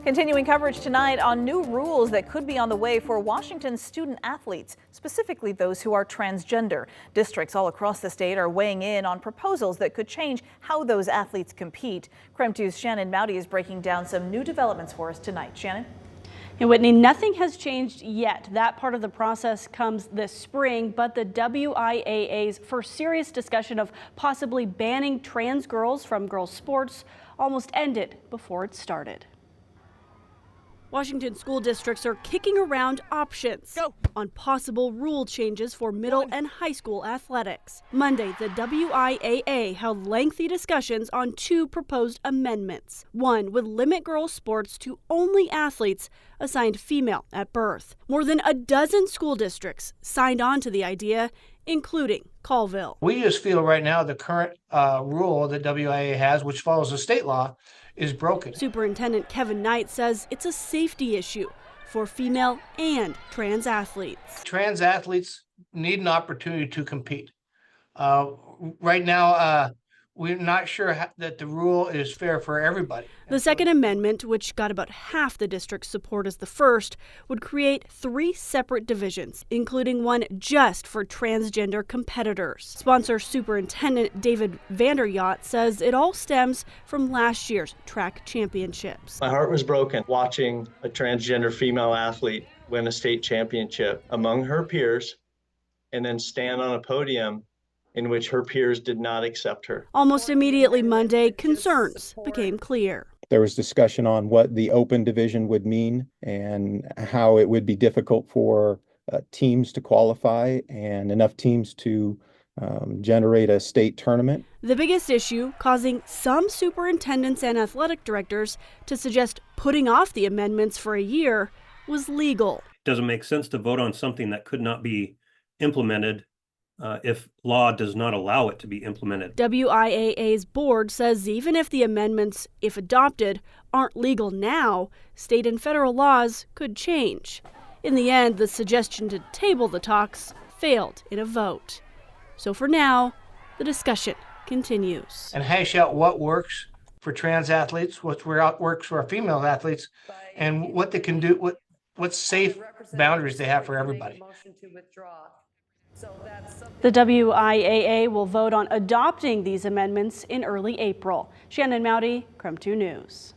Continuing coverage tonight on new rules that could be on the way for Washington's student athletes, specifically those who are transgender. Districts all across the state are weighing in on proposals that could change how those athletes compete. KREM 2's Shannon Mowdy is breaking down some new developments for us tonight. Shannon? And Whitney, nothing has changed yet. That part of the process comes this spring, but the WIAA's first serious discussion of possibly banning trans girls from girls' sports almost ended before it started. Washington school districts are kicking around options on possible rule changes for middle and high school athletics. Monday, the WIAA held lengthy discussions on two proposed amendments. One would limit girls' sports to only athletes assigned female at birth. More than a dozen school districts signed on to the idea, including Colville. We just feel right now the current rule that WIA has, which follows the state law, is broken. Superintendent Kevin Knight says it's a safety issue for female and trans athletes. Trans athletes need an opportunity to compete. Right now, we're not sure that the rule is fair for everybody. The second amendment, which got about half the district's support as the first, would create three separate divisions, including one just for transgender competitors. Sponsor Superintendent David Vanderyacht says it all stems from last year's track championships. My heart was broken watching a transgender female athlete win a state championship among her peers and then stand on a podium in which her peers did not accept her. Almost immediately Monday, concerns became clear. There was discussion on what the open division would mean and how it would be difficult for teams to qualify and enough teams to generate a state tournament. The biggest issue causing some superintendents and athletic directors to suggest putting off the amendments for a year was legal. It doesn't make sense to vote on something that could not be implemented if law does not allow it to be implemented. WIAA's board says even if the amendments, if adopted, aren't legal now, state and federal laws could change. In the end, the suggestion to table the talks failed in a vote. So for now, the discussion continues. And hash out what works for trans athletes, what works for our female athletes, and what they can do, what safe boundaries they have for everybody. The WIAA will vote on adopting these amendments in early April. Shannon Mowdy, KREM 2 News.